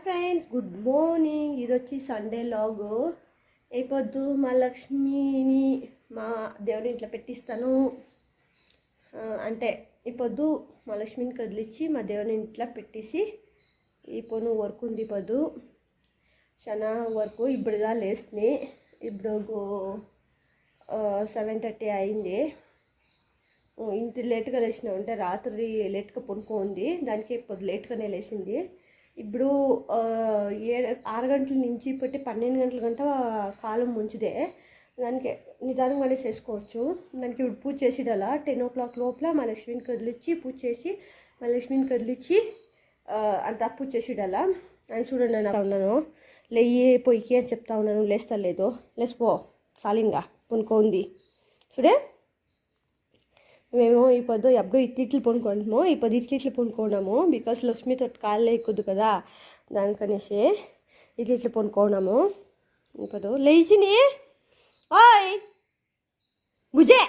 Friends, good morning. ఇది వచ్చి Sunday లాగు. అయిపోద్దు మా లక్ష్మిని మా దేవుని ఇంట్లో పెట్టిస్తాను. అంటే ఇప్పుడు మా లక్ష్మిని కదిలిచ్చి మా దేవుని ఇంట్లో పెట్టేసి ఇప్పుడు వర్క్ ఉంది. పొద్దు చాలా వర్క్. ఇప్పుడుగా లేస్తుంది. ఇప్పుడు 7:30 అయింది. ఇంత లేట్గా లేచిన అంటే రాత్రి లేట్గా పడుకోంది. దానికి ఇప్పుడు లేట్గానే లేచింది. ఇప్పుడు 6 గంటల నుంచి ఇప్పటి 12 గంటల గంట కాలం ముంచిదే. దానికి నిదానంగానే చేసుకోవచ్చు. దానికి ఇప్పుడు పూజ చేసేదలా 10 o'clock లోపల మా లక్ష్మిని కదిలిచ్చి పూజ చేసి మా లక్ష్మిని కదిలిచ్చి అంతా పూజ చేసేదలా. అని చూడండి, నేను ఉన్నాను లేయి పొయ్యికి అని చెప్తా ఉన్నాను. లేస్తా లేదు. లేసిపో సాలింగా పనుకోంది. చూడే మేము ఇప్పుడు ఎప్పుడు ఇట్లు పనుకుంటాము. ఇప్పుడు ఇట్లు పనుకోవడము బికాస్ లక్ష్మితో కాళ్ళు ఎక్కుద్దు కదా, దానికనేసి ఇట్లు పనుకోవడము. ఇప్పుడు లేచిని ఓయ్ బుజ్జే.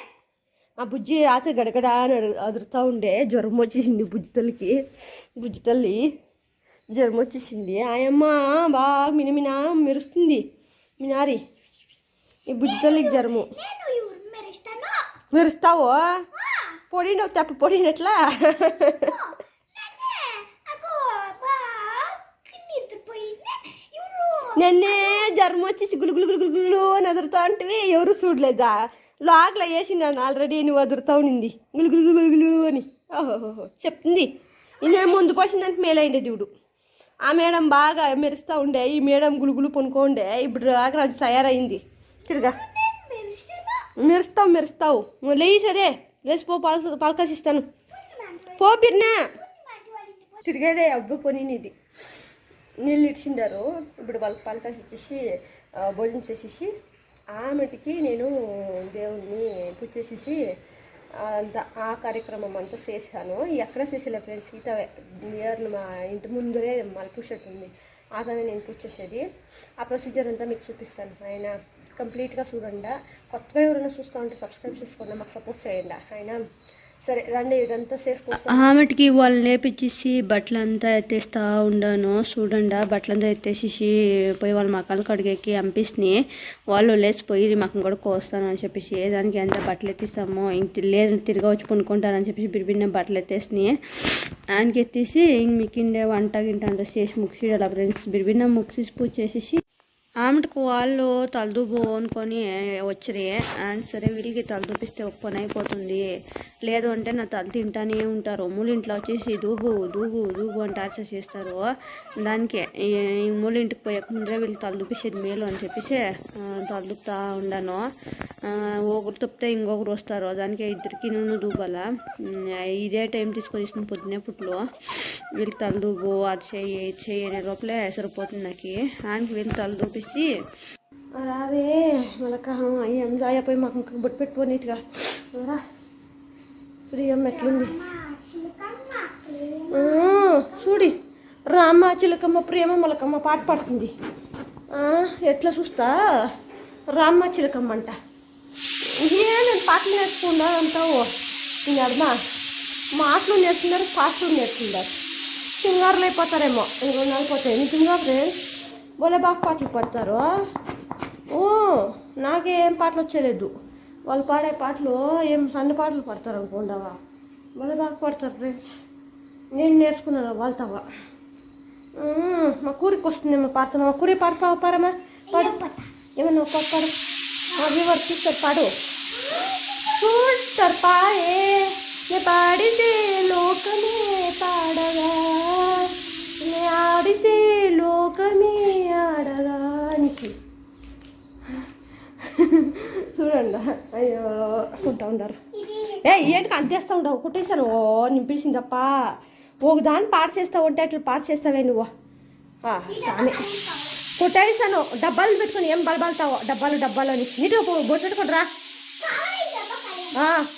ఆ బుజ్జి రాత్రి గడగడ అని అదురుతూ ఉండే. జ్వరం వచ్చేసింది బుజ్జి తల్లి జ్వరం వచ్చేసింది. ఆయమ్మ బాగా మినమిన మెరుస్తుంది. మినారి ఈ బుజ్జి తల్లికి జ్వరము. మెరుస్తావు పొడినవు తప్ప పొడినట్లా. నిన్నే జ్వరం వచ్చేసి గులుగులు అని అదురుతా ఉంటే ఎవరు చూడలేదా? లాగ్లో వేసినాను ఆల్రెడీ. నువ్వు అదురుతా ఉండింది గులుగులు అని. ఓహోహో చెప్తుంది. నేను ముందుకు వచ్చిందంటే మేలైండే దేవుడు. ఆ మేడం బాగా మెరుస్తూ ఉండే. ఈ మేడం గులుగులు పనుకోండే. ఇప్పుడు రాక తయారైంది. తిరగా మెరుస్తావు లేయి. సరే లేచిపో, పాలకాసిస్తాను పో. బిర్నా తిరిగేదే అబ్బు పోనీది. నీళ్ళు ఇచ్చిండారు. ఇప్పుడు వాళ్ళకి పాలకాసి ఇచ్చేసి భోజనం చేసేసి ఆమెటికి నేను దేవుణ్ణి పూజ చేసేసి అంతా ఆ కార్యక్రమం అంతా చేశాను. ఎక్కడ చేసేలే ఫ్రెండ్స్. నియర్ మా ఇంటి ముందరే మలుపు షర్ట్ ఉంది. అదనే నేను పూజ చేసేది. ఆ ప్రొసీజర్ అంతా మీకు చూపిస్తాను. ఆయన కంప్లీట్గా చూడండి. కొత్తగా ఎవరైనా చూస్తూ ఉంటే సబ్స్క్రైబ్ చేసుకోండి, మాకు సపోర్ట్ చేయండి. అయినా సరే రండి, ఇదంతా చేసుకొస్తాను. ఆమెటికి వాళ్ళు నేర్పించేసి బట్టలంతా ఎత్తేస్తూ ఉండాను. చూడండి, బట్టలంతా ఎత్తేసేసి పోయి వాళ్ళ మకాలు కడిగేకి పంపిస్తుంది. వాళ్ళు లేచిపోయి మకం కూడా కోస్తాను అని చెప్పేసి దానికి అంతా బట్టలు ఎత్తిస్తాము. ఇంక లేదు తిరిగి వచ్చి కొనుక్కుంటారని చెప్పేసి బిరిబిన్న బట్టలు ఎత్తేసినాయి. ఆయనకి ఎత్తేసి ఇంక మికిండే వంట గింట అంతా చేసి ముగిసి అలా ఫ్రెండ్స్ బిరిబిన్న ముగిసి పూజ చేసేసి ఆమెకు వాళ్ళు తలదూబు అనుకొని వచ్చరి. అండ్ సరే వీళ్ళకి తలదూపిస్తే ఒక పని అయిపోతుంది. లేదు అంటే నా తల తింటానే ఉంటారు. మూలింట్లో వచ్చేసి దూబు అని టార్చర్ చేస్తారు. దానికి మూలింటికి పోయక ముందరే వీళ్ళు తలదూపించేది మేలు అని చెప్పేసి తలదూపుతా ఉండాను. ఒకరు తప్పితే ఇంకొకరు వస్తారు. దానికి ఇద్దరికి నూనె దూబాల. ఇదే టైం తీసుకొని ఇస్తుంది పొద్దునే పుట్లు. వీళ్ళకి తలదూబు అది చేయి అనే లోపలే సరిపోతుంది నాకు. ఆయనకి వీళ్ళు తలదూపిస్తే రావే మళ్ళీ ఎంజాయ్ అయిపోయి మాకు బొట్టు పెట్టుకో నీట్గా. ప్రియం ఎట్లుంది చూడి. రామ్మ చిలకమ్మ ప్రేమ మొలకమ్మ పాట పాడుతుంది. ఎట్లా చూస్తా రామ్మ చిలకమ్మ అంట. నేను పాటలు నేర్చుకుండా అంటావు. నేను అర్థమా మాటలు నేర్చుకున్నారు, పాటలు నేర్చుకున్నారు. సింగారులు అయిపోతారేమో. ఇంకో అయిపోతాయి నిజంగా ఫ్రెండ్స్. భలే బాగా పాటలు పాడతారు. నాకేం పాటలు వచ్చేలేదు. వాళ్ళు పాడే పాటలు ఏం సన్న పాటలు పాడతారు అనుకుంటావా? భలే బాగా పాడతారు ఫ్రెండ్స్. నేను నేర్చుకున్నాను వాళ్ళతవా. మా కూరికి వస్తుందేమో పాడుతున్నా. మా కూరి పాడతావా? పారమ్మా పాడు. ఏమన్నా ఒక పాడు. మా వ్యూవర్ చూస్తారు పాడు. చూస్తారు పాడే పాడితే లోకమే పాడగా, ఆడితే లోకమే ఆడగా నీకు. చూడండి అయ్యో అనుకుంటా ఉండరు. ఏంటికి అంతేస్తూ ఉండవు. కుట్టేస్తాను నింపేసింది తప్ప. ఒక దాన్ని పాట చేస్తావు అంటే అట్లా పాట చేస్తావే నువ్వు. సామి కుట్టేస్తాను. డబ్బాలు పెట్టుకొని ఏం బలబలుతావు. డబ్బాలు అని నీట్గా బొట్టు పెట్టుకొని రా.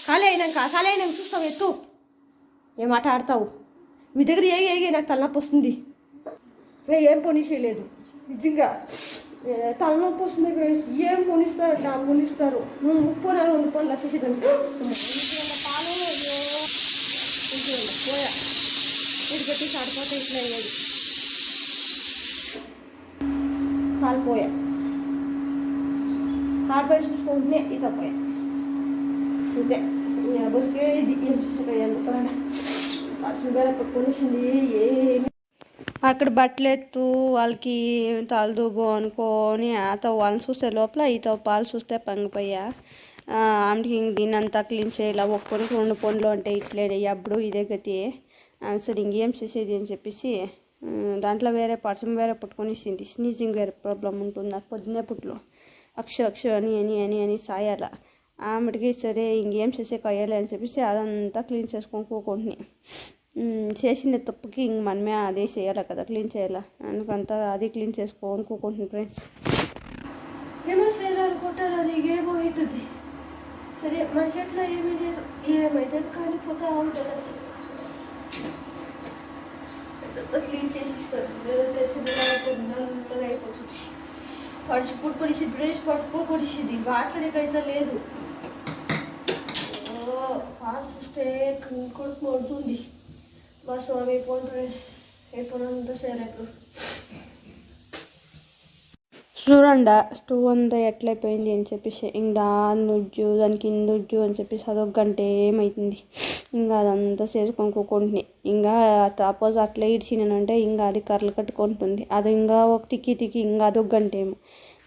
ఖాళీ అయినాక చూస్తావు. ఎత్తు ఏం ఆట ఆడతావు. మీ దగ్గర ఏగి నాకు తలనొప్పి వస్తుంది. ఏం పొని చేయలేదు నిజంగా. తలనొప్పి వస్తుంది ఫ్రెండ్స్. ఏం పొనిస్తారంట పొనిస్తారు. 30 2 పనులు వచ్చేసేదాన్ని పాలు పోయా. ఇది పెట్టి సరిపోతే ఇట్లా అయ్యేది. కాలిపోయా కాలిపోయి చూసుకుంటూనే ఇతపోయా అంతే బతికే ఏం చూసేయాలి వేరే పట్టుకొనిసింది ఏమి అక్కడ బట్టలు ఎత్తు వాళ్ళకి తలదూబు అనుకొని ఆతో వాళ్ళని చూసే లోపల ఈతో పాలు చూస్తే పంగిపోయా ఆమెకి దీన్నంతా క్లీన్ చేయాల ఒక్కొని 2 పనులు అంటే ఇట్లే అప్పుడు ఇదే గతి సరే ఇంకేం చేసేది అని చెప్పేసి దాంట్లో వేరే పర్సం వేరే పుట్టుకొని ఇచ్చింది స్నీజింగ్ వేరే ప్రాబ్లం ఉంటుంది నాకు పొద్దున్నే పుట్లు అక్ష అని సాయాల ఆమెకి సరే ఇంకేం చేసే కొయ్యాలి అని చెప్పేసి అదంతా క్లీన్ చేసుకొని కూకుంటుని చేసిన తప్పుకి ఇంక మనమే అదే చేయాలి కదా క్లీన్ చేయాలా అందుకంతా అది క్లీన్ చేసుకొని కూకుంటున్నాను ఫ్రెండ్స్ ఏమో చేయాలనుకుంటారు అది ఏమో అవుతుంది సరే మన చేతిలో ఏమీ లేదు ఏమైతుంది కానీ పోతా ఉంటుంది క్లీన్ చేసి ఇస్తారు లేదంటే నల్లగా అయిపోతుంది పడిచిపూడి పొడిచింది బ్రష్ పడిచిపూడి పొడిచింది వాటడికైతే లేదు పాలు చూస్తే కొడుకు పడుతుంది మా స్వామి పోన్ డ్రెస్ అయిపోయినంత సేపు చూడండి స్టవ్ అంతా ఎట్లయిపోయింది అని చెప్పేసి ఇంకా దాన్ని దానికి ఇందుజ్జు అని చెప్పేసి అదొక గంట ఏమవుతుంది ఇంకా అదంతా చేసుకొని కూకుంటుంది ఇంకా సపోజ్ అట్లా ఇడిచినంటే ఇంకా అది కర్రలు కట్టుకుంటుంది అది ఇంకా ఒక తిక్కి ఇంకా అదొక గంట ఏమో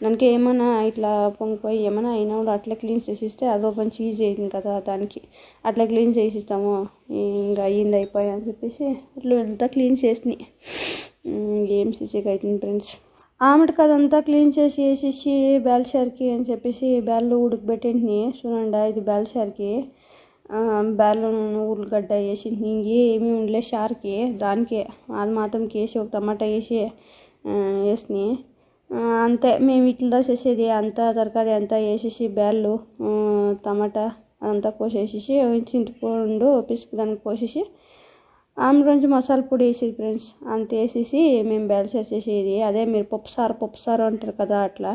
దానికి ఏమైనా ఇట్లా పొంగిపోయి ఏమైనా అయినా కూడా అట్లా క్లీన్ చేసిస్తే అదొక మంచి ఈజీ అయింది కదా దానికి అట్లా క్లీన్ చేసిస్తాము ఇంకా అయ్యింది అయిపోయా అని చెప్పేసి అట్లా అంతా క్లీన్ చేసినాయి ఏం చేసేకి అవుతుంది ఫ్రెండ్స్ ఆమెకి అదంతా క్లీన్ చేసి వేసేసి బ్యాల్షార్కి అని చెప్పేసి బ్యాళ్ళు ఉడకబెట్టింటిని చూడండి ఇది బ్యాల్షార్కి బ్యాళ్ళు ఉల్లిగడ్డ వేసి ఇంకేమీ ఉండలే షార్కి దానికే అది మాత్రం వేసి ఒక టమాటా వేసి వేసినాయి అంతే మేము ఇట్లా చేసేది అంతా తరకారీ అంతా వేసేసి బ్యాళ్ళు టమాటా అదంతా కోసేసేసి చింతపండు పిసికి దానికి పోసేసి ఆమె రోజు మసాలా పొడి వేసేది ఫ్రెండ్స్ అంత వేసేసి మేము బ్యాల్సార్ చేసేది అదే మీరు పప్పుసారు అంటారు కదా అట్లా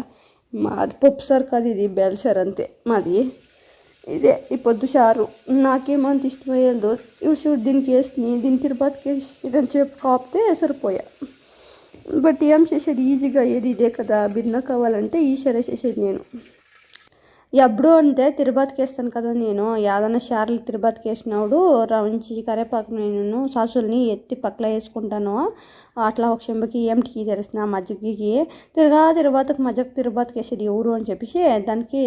మాది పప్పుసారు కాదు ఇది బ్యాల్సార్ అంతే మాది ఇదే ఈ పొద్దు చారు నాకేమంత ఇష్టమయ్యేది చూడు దీనికి వేసి దీని తిరుపతికి వేసి చెప్పు కాపితే సరిపోయా బట్ ఏం చేసేది ఈజీగా ఏది ఇదే కదా భిన్న కావాలంటే ఈ సరే చేసేది నేను ఎప్పుడు అంటే తిరుపతికి వేస్తాను కదా నేను ఏదైనా షార్లు తిరుపతికి వేసినప్పుడు రవించి కరేపాకు నేను సాసుల్ని ఎత్తి పక్కన వేసుకుంటాను అట్లా ఒక చెంబకి ఏమిటికి తెరిసిన మజ్జిగకి తిరుపతికి వేసేది ఎవరు అని చెప్పేసి దానికి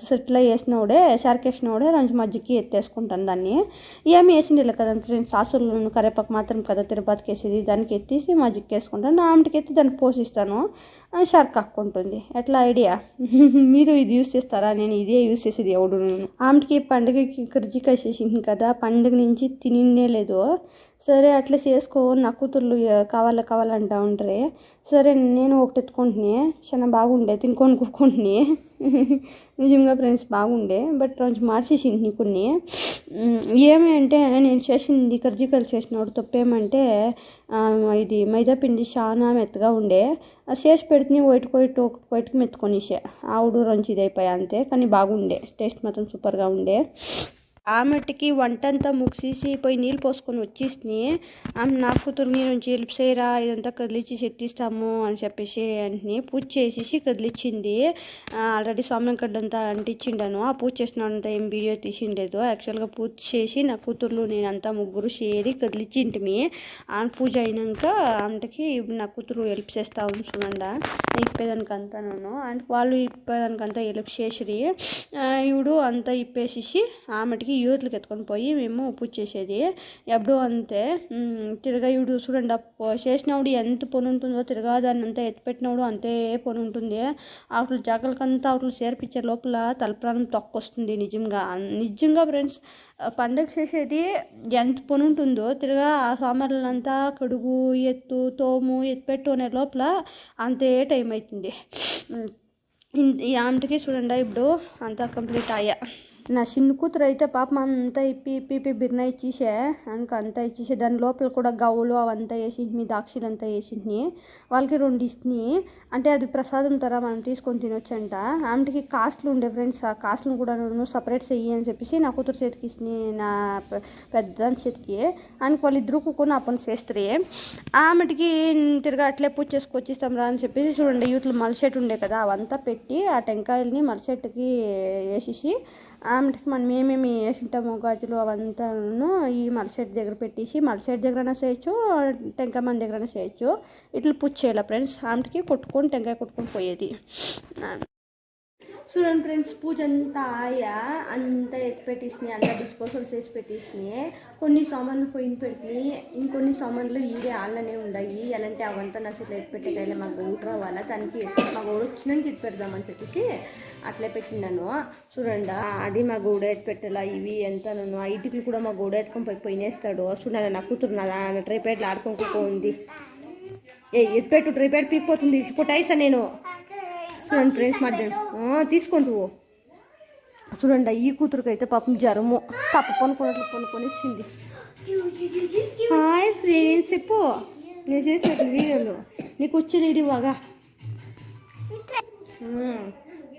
సెట్లో వేసినవుడే షార్కి వేసినవుడే రంజు మజ్జిగకి ఎత్తేసుకుంటాను దాన్ని ఏమి వేసింది కదా ఫ్రెండ్స్ సాసులు కరేపాకు మాత్రం కదా తిరుపతికి వేసేది దానికి ఎత్తేసి మజ్జిగకి వేసుకుంటాను ఆమెకి ఎత్తి దాన్ని పోసిస్తాను షార్క్ కాక్కుంటుంది ఎట్లా ఐడియా మీరు ఇది యూస్ చేస్తారా నేను ఇదే యూస్ చేసేది ఎవడు ఆమెకి పండుగకి కర్జికాయ చేసింది కదా పండుగ నుంచి తినిండే లేదు సరే అట్లా చేసుకో నా కూతుర్లు కావాలంటా ఉంటారే సరే నేను ఒకటి ఎత్తుకుంటుని చాలా బాగుండే తినుకొని కూకుంటుని నిజంగా ఫ్రెండ్స్ బాగుండే బట్ కొంచెం మార్చేసింది కొన్ని ఏమి అంటే నేను చేసింది కర్జికాయలు చేసినప్పుడు తప్పేమంటే ఇది మైదా పిండి చాలా మెత్తగా ఉండే చేసి పెడితే వైట్కి మెత్తుకొనిసే ఆవుడు రంచి ఇది అయిపోయా అంతే కానీ బాగుండే టేస్ట్ మాత్రం సూపర్గా ఉండే ఆమెటికి వంట అంతా ముగిసేసి పోయి నీళ్ళు పోసుకొని వచ్చేసి ఆమె నా కూతురు నీ నుంచి హెల్ప్ చేయరా ఇదంతా కదిలిచ్చి చెట్టిస్తాము అని చెప్పేసి అంటే పూజ చేసేసి కదిలిచ్చింది ఆల్రెడీ స్వామి కడ్డంతా అంటించిండాను ఆ పూజ చేసినంత ఏం వీడియో తీసిండలేదు యాక్చువల్గా పూజ చేసి నా కూతుర్లు నేనంతా ముగ్గురు చేరి కదిలిచ్చింటిమి ఆమె పూజ అయినాక ఆమెకి నా కూతురు హెల్ప్ చేస్తా చూడండి ఇప్పేదానికంతా నేను అండ్ వాళ్ళు ఇప్పేదానికంతా హెల్ప్ చేసిరి ఇవిడు అంతా ఇప్పేసేసి ఆమెటికి యూత్లకి ఎత్తుకొని పోయి మేము పూజ చేసేది ఎప్పుడు అంతే తిరగా ఇవిడు చూడండి చేసినప్పుడు ఎంత పని ఉంటుందో తిరగా దాన్ని అంతా ఎత్తిపెట్టినప్పుడు అంతే పని ఉంటుంది అట్లు జాగ్రత్తకంతా అట్లు చేర్పించే లోపల తలప్రాణం తొక్కొస్తుంది నిజంగా ఫ్రెండ్స్ పండగ చేసేది ఎంత పని ఉంటుందో తిరగా ఆ సామాన్లంతా కడుగు ఎత్తు తోము ఎత్తిపెట్టు అనే లోపల అంతే టైం అవుతుంది ఈ ఆమెకి చూడండి ఇప్పుడు అంతా కంప్లీట్ అయ్యా నా చిన్న కూతురు అయితే పాపం అంతా ఇప్పి బిర్నా ఇచ్చేసే అంతా ఇచ్చేసే దాని లోపల కూడా గవ్వులు అవంతా వేసింది దాక్షిలు అంతా వేసింది వాళ్ళకి 2 ఇచ్చినాయి అంటే అది ప్రసాదం తర మనం తీసుకొని తినొచ్చంట ఆమెకి కాస్ట్లు ఉండే ఫ్రెండ్స్ ఆ కాస్ట్లను కూడా నేను సపరేట్ చెయ్యి అని చెప్పేసి నా కూతురు చేతికి ఇచ్చినాయి నా పెద్ద చేతికి ఆయనకి వాళ్ళిద్దరూ కూకొని ఆ పని చేస్తారు ఆమెటికి తిరగా అట్లే పూజ చేసుకొచ్చిస్తాం రా అని చెప్పేసి చూడండి యూత్లో మలసెట్ ఉండే కదా అవంతా పెట్టి ఆ టెంకాయల్ని మలసెట్కి వేసేసి ఆమెకి మనం ఏమేమి వేసింటామో గాజులు అవంతాను ఈ మలసెట్ దగ్గర పెట్టేసి మలసెట్ దగ్గరైనా చేయొచ్చు టెంకాయ మన దగ్గరైనా చేయొచ్చు ఇట్లా పూజ చేయాలి ఫ్రెండ్స్ ఆమెకి కొట్టుకొని టెంకాయ కొట్టుకొని పోయేది చూడండి ఫ్రెండ్స్ పూజ అంతా అంతా ఎత్తి పెట్టేసినాయి అంతా డిస్పోజల్స్ వేసి పెట్టేసినాయి కొన్ని సామాన్లు పోయిన పెట్టినాయి ఇంకొన్ని సామాన్లు ఈడే ఆళ్ళనే ఉన్నాయి ఎలాంటి అవంతా నా అసలు ఎత్తి పెట్టేకాయలే మాకు గౌడు రావాలా దానికి మా గౌడు వచ్చినాక ఎత్తి పెడదామని చెప్పేసి అట్లే పెట్టినాను చూడండి అది మా గౌడ ఎత్తి పెట్టాలా ఇవి ఎంత నన్ను ఆ ఇటుకలు కూడా మా గౌడ ఎత్తుకొని పోయినేస్తాడు చూడాలి నా కూతురు నా ట్రైపేట్లు ఆడుకోకపో ఉంది ఎత్తిపెట్టు ట్రైపేట్ పీకిపోతుంది కొట్టాయిసా నేను చూడండి ఫ్రెండ్స్ మధ్యాహ్నం తీసుకుంటూ చూడండి ఈ కూతురుకి అయితే పాపం జ్వరము తప్ప కొనుక్కొని ఇచ్చింది హాయ్ ఫ్రెండ్స్ చెప్పు నేను చేసిన వీడియోలో నీకు వచ్చే రెడీ బాగా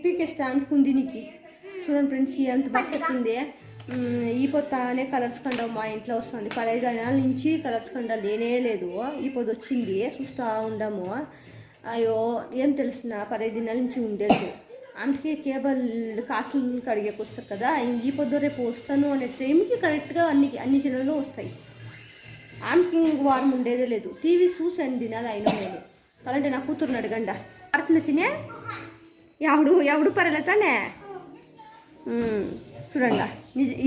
పీకేస్తే అనుకుంది నీకు చూడండి ఫ్రెండ్స్ ఎంత బాగా చెప్తుంది ఈ పొద్దునే కలర్స్ కండ మా ఇంట్లో వస్తుంది 15 నెలల నుంచి కలర్స్ కండ లేనే లేదు ఈ పొద్దు వచ్చింది చూస్తూ ఉండము అయ్యో ఏం తెలిసిన 15 నెలల నుంచి ఉండేది ఆమెకి కేబుల్ కాస్ట్లు కడిగేకి వస్తారు కదా ఈ పొద్దు రేపు వస్తాను అనే టైంకి కరెక్ట్గా అన్ని ఛానల్లో వస్తాయి ఆమెకి వారం ఉండేదే లేదు టీవీ చూసి అన్ని దినాలు అయినా లేదు కావాలంటే నా కూతురుని అడగండి పడుతుంది చినే ఎవడు పర్లేతానే చూడండి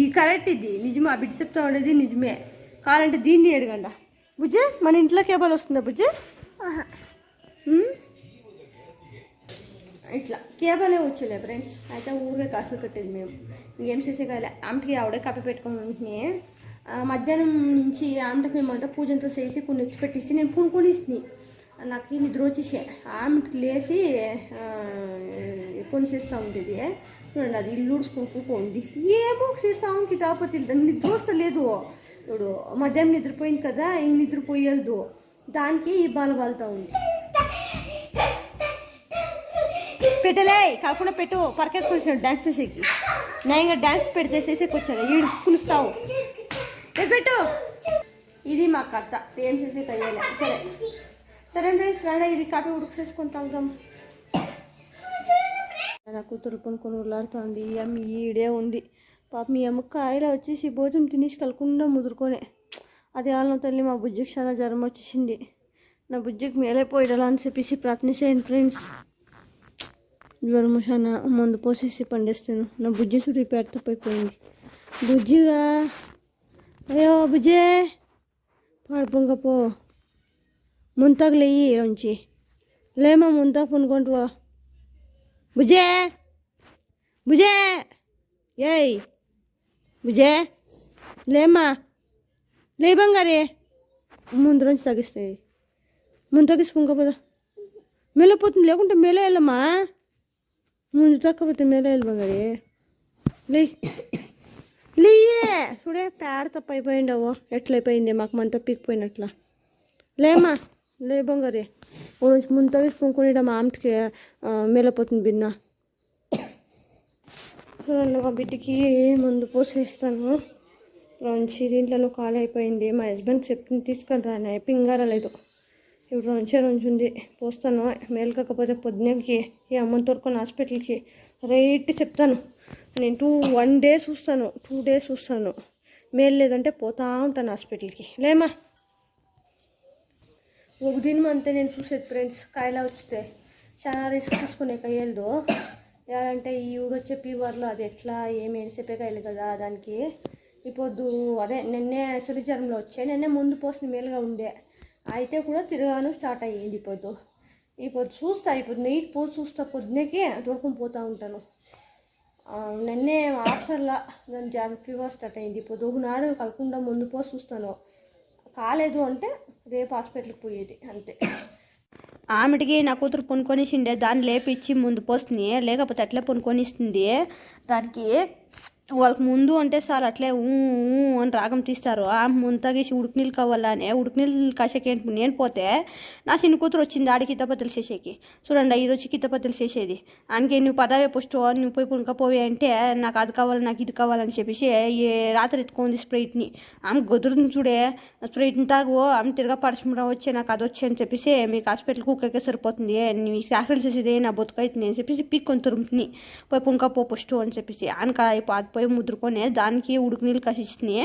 ఈ కరెక్ట్ ఇది నిజమే ఆ బిడ్డ చెప్తా ఉండేది నిజమే కావాలంటే దీన్ని అడగండి బుజ్జి మన ఇంట్లో కేబుల్ వస్తుందా బుజ్జి ఇట్లా కేబులే వచ్చేలే ఫ్రెండ్స్ అయితే ఊరికే కాసులు కట్టేది మేము ఇంకేం చేసేకాలే ఆమెకి ఆవిడే కప్ప పెట్టుకొని ఉంటే మధ్యాహ్నం నుంచి ఆమెకి మేమంతా పూజ అంతా చేసి కొన్ని వచ్చి పెట్టేసి నేను పూనుకొని ఇస్తుంది నాకు నిద్ర వచ్చేసే ఆమెకి లేచి కొన్ని చేస్తూ ఉంటుంది చూడండి అది ఇల్లు ఊడ్చుకొని కూకోండి ఏమో చేస్తా ఉంది కాకపోతే నిద్ర వస్తలేదు ఇప్పుడు మధ్యాహ్నం నిద్రపోయింది కదా ఇంక నిద్రపోయేదు దానికి ఈ బాలుతూ ఉంది పెట్టలే కాకుండా పెట్టు పరకెత్తుకు వచ్చాడు డాన్స్ చేసేకి నా ఇంకా డాన్స్ పెడితే చేసేకి వచ్చాను ఈడు కులుస్తావు పెట్టు ఇది మా కథ ఏం చేసేకి అయ్యేలే సరే ఫ్రెండ్స్ రాడా ఇది కాపీ ఉడుకు చేసుకొని తాగుదాం నా కూతురు కొనుక్కొని ఉల్లాడుతుంది ఈ అమ్మ ఈడే ఉంది పాప మీ అమ్మ కాయలో వచ్చేసి భోజనం తినేసి కలకుండా ముదురుకొనే అది వాళ్ళ తల్లి మా బుజ్జికి చాలా జ్వరం వచ్చేసింది నా బుజ్జికి మేలైపోయాలా అని చెప్పేసి ప్రార్థించాను ఫ్రెండ్స్ జ్వరం చాలా మందు పోసేసి పండేస్తాను నా బుజ్జి సుడి పెడతా పోయిపోయింది బుజ్జిగా అయ్యో బుజ్జే పడుపుంగపో ముంతాకు లేయి నుంచి లేమా ముంతాకు పనుకుంటువా బుజ్జే బుజ్జే ఏయ్ బుజ్జే లేమా లే బంగారే ముందు నుంచి తగ్గిస్తాయి ముందు తగ్గిసుకుంకపోదా మేలపోతుంది లేకుంటే మేలే వెళ్ళమ్మా ముందు తక్కువపోతే మేలే వెళ్ళి బంగారే లేయే చూడే పేడ తప్ప అయిపోయిండవు ఎట్లయిపోయింది మాకు మంత పీకిపోయినట్లా లేమ్మా లే బంగారే ఓ నుంచి ముందు తగ్గించుకుని మా ఆమెకి మేలపోతుంది బిన్న చూడండి మా బిడ్డకి ముందు పోసేస్తాను రంచి దీంట్లో ఖాళీ అయిపోయింది మా హస్బెండ్ చెప్పింది తీసుకొని రాని పింగారలేదు ఇప్పుడు రంచి ఉంది పోస్తాను మేలు కాకపోతే పొద్దునకి ఈ అమ్మని తోడుకొని హాస్పిటల్కి రైట్ చెప్తాను నేను 1 డే చూస్తాను 2 డేస్ చూస్తాను మేలు లేదంటే పోతా ఉంటాను హాస్పిటల్కి లేమా ఒక దినం అంతే నేను చూసేది ఫ్రెండ్స్ కాయలా వచ్చితే చాలా రిస్క్ తీసుకునే కాయలదు ఎలాంటే ఈ ఊరొచ్చే ఫీవర్లో అది ఎట్లా ఏమేమి చెప్పే కాయలు కదా దానికి ఇప్పుడు అదే నిన్నే అసలు జ్వరంలో వచ్చాయి నిన్నే ముందు పోసిన మేలుగా ఉండే అయితే కూడా తిరగాను స్టార్ట్ అయ్యింది ఇప్పుడు చూస్తా ఇప్పుడు నైట్ పోసి చూస్తా పొద్దునకి దొరుకుని పోతూ ఉంటాను నిన్నే ఆఫర్లా దాని జ్వరం ఫీవర్ స్టార్ట్ అయింది ఇప్పుడు దొరుకునాడు కలకుండా ముందు పోసి చూస్తాను కాలేదు అంటే రేపు హాస్పిటల్కి పోయేది అంతే ఆమెటికి నా కూతురు పొనుకొనిసిండే దాన్ని లేపిచ్చి ముందు పోస్తుంది లేకపోతే అట్లే పొనుకొనిస్తుంది దానికి వాళ్ళకి ముందు అంటే సార్ అట్లే అని రాగం తీస్తారు. ముంతగేసి ఉడికి నీళ్ళు కావాలని ఉడికి నీళ్ళు కాసేకి నేను పోతే నా చిన్న కూతురు వచ్చింది ఆడికి కితపత్తులు చేసేకి. చూడండి ఇది వచ్చి కితపత్తులు చేసేది. ఆయనకి నువ్వు పదవే ఫస్ట్ నువ్వు పోయి పుణకపోయి అంటే నాకు అది కావాలి నాకు ఇది కావాలని చెప్పేసి రాత్రి ఎత్తుకుంది స్ప్రైట్ని. ఆమె గొదురుని చూడే స్ప్రైట్ని తాగు ఆమె తిరగా పరిశ్రమ వచ్చే నాకు అది వచ్చి అని చెప్పేసి మీకు హాస్పిటల్కి ఊరికే సరిపోతుంది నీకు సాక్రిఫైస్ చేసేది నా బతుకైతుంది అని చెప్పేసి పీక్కొని తురుముని పోయి పుణకపో ఫస్ట్ అని చెప్పేసి ఆయనకి పోయి ముద్దుకొని దానికి ఉడికి నీళ్ళు కసిచ్చినాయి.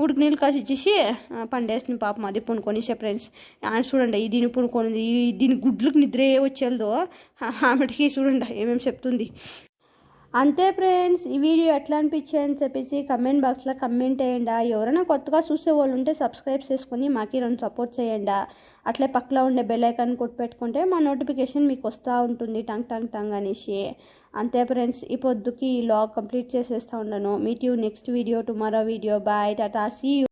ఉడికి నీళ్ళు కసిచ్చేసి పండేసిన పాపం అది పునుకొని ఫ్రెండ్స్. ఆయన చూడండి దీన్ని పునుకొని దీని గుడ్లకు నిద్రే వచ్చేదో ఆమెటికి చూడండి ఏమేమి చెప్తుంది. అంతే ఫ్రెండ్స్, ఈ వీడియో ఎట్లా అనిపించాయి అని చెప్పేసి కమెంట్ బాక్స్లో కమెంట్ వేయండి. ఎవరైనా కొత్తగా చూసే వాళ్ళు ఉంటే సబ్స్క్రైబ్ చేసుకొని మాకు రెండు సపోర్ట్ చేయండి. అట్లే పక్కలో ఉండే బెల్ ఐకాన్ కొట్టి పెట్టుకుంటే మా నోటిఫికేషన్ మీకు వస్తూ ఉంటుంది టంగ్ టంగ్ టంగ్ అనేసి. అంతే ఫ్రెండ్స్, ఈ పొద్దుకి ఈ లాగ్ కంప్లీట్ చేసేస్తూ ఉన్నాను. Meet you next video tomorrow video. Bye టాటా సీ యూ.